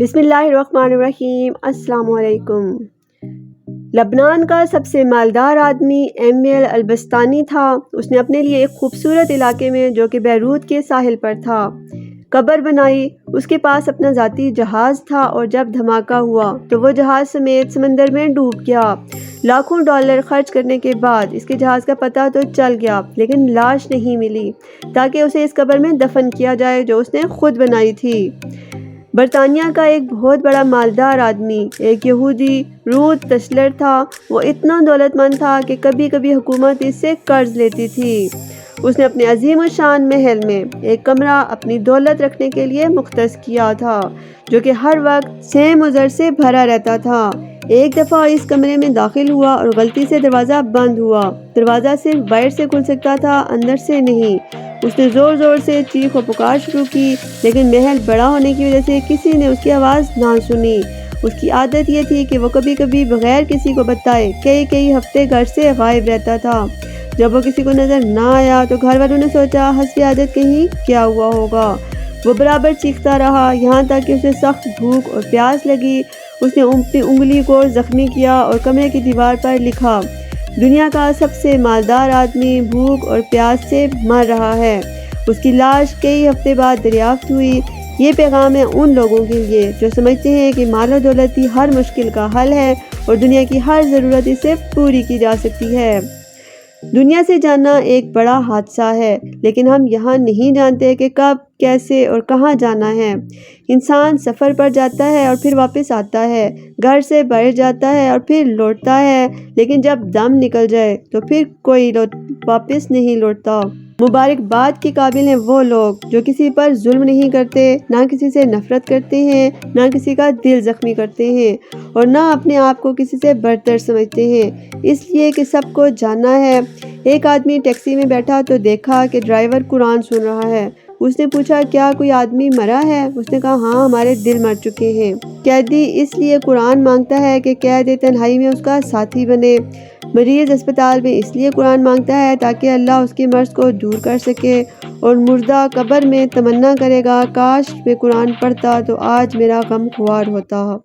بسم اللہ الرحمن الرحیم۔ السلام علیکم۔ لبنان کا سب سے مالدار آدمی ایمیل البستانی تھا۔ اس نے اپنے لیے ایک خوبصورت علاقے میں جو کہ بیروت کے ساحل پر تھا قبر بنائی۔ اس کے پاس اپنا ذاتی جہاز تھا اور جب دھماکہ ہوا تو وہ جہاز سمیت سمندر میں ڈوب گیا۔ لاکھوں ڈالر خرچ کرنے کے بعد اس کے جہاز کا پتہ تو چل گیا لیکن لاش نہیں ملی تاکہ اسے اس قبر میں دفن کیا جائے جو اس نے خود بنائی تھی۔ برطانیہ کا ایک بہت بڑا مالدار آدمی ایک یہودی رود تشلر تھا۔ وہ اتنا دولت مند تھا کہ کبھی کبھی حکومت اس سے قرض لیتی تھی۔ اس نے اپنے عظیم الشان محل میں ایک کمرہ اپنی دولت رکھنے کے لیے مختص کیا تھا جو کہ ہر وقت سیم و زر سے بھرا رہتا تھا۔ ایک دفعہ اس کمرے میں داخل ہوا اور غلطی سے دروازہ بند ہوا۔ دروازہ صرف باہر سے کھل سکتا تھا، اندر سے نہیں۔ اس نے زور زور سے چیخ و پکار شروع کی لیکن محل بڑا ہونے کی وجہ سے کسی نے اس کی آواز نہ سنی۔ اس کی عادت یہ تھی کہ وہ کبھی کبھی بغیر کسی کو بتائے کئی ہفتے گھر سے غائب رہتا تھا۔ جب وہ کسی کو نظر نہ آیا تو گھر والوں نے سوچا حسب عادت کہیں کیا ہوا ہوگا۔ وہ برابر چیختا رہا یہاں تک کہ اسے سخت بھوک اور پیاس لگی۔ اس نے اپنی انگلی کو زخمی کیا اور کمرے کی دیوار پر لکھا، دنیا کا سب سے مالدار آدمی بھوک اور پیاس سے مر رہا ہے۔ اس کی لاش کئی ہفتے بعد دریافت ہوئی۔ یہ پیغام ہے ان لوگوں کے لیے جو سمجھتے ہیں کہ مال و دولت ہی ہر مشکل کا حل ہے اور دنیا کی ہر ضرورت اس سے پوری کی جا سکتی ہے۔ دنیا سے جانا ایک بڑا حادثہ ہے لیکن ہم یہاں نہیں جانتے کہ کب، کیسے اور کہاں جانا ہے۔ انسان سفر پر جاتا ہے اور پھر واپس آتا ہے، گھر سے باہر جاتا ہے اور پھر لوٹتا ہے، لیکن جب دم نکل جائے تو پھر کوئی واپس نہیں لوٹتا۔ مبارکباد کے قابل ہیں وہ لوگ جو کسی پر ظلم نہیں کرتے، نہ کسی سے نفرت کرتے ہیں، نہ کسی کا دل زخمی کرتے ہیں اور نہ اپنے آپ کو کسی سے برتر سمجھتے ہیں اس لیے کہ سب کو جانا ہے۔ ایک آدمی ٹیکسی میں بیٹھا تو دیکھا کہ ڈرائیور قرآن سن رہا ہے۔ اس نے پوچھا کیا کوئی آدمی مرا ہے؟ اس نے کہا ہاں، ہمارے دل مر چکے ہیں۔ قیدی اس لیے قرآن مانگتا ہے کہ قید تنہائی میں اس کا ساتھی بنے۔ مریض اسپتال میں اس لیے قرآن مانگتا ہے تاکہ اللہ اس کے مرض کو دور کر سکے، اور مردہ قبر میں تمنا کرے گا کاش میں قرآن پڑھتا تو آج میرا غم خوار ہوتا۔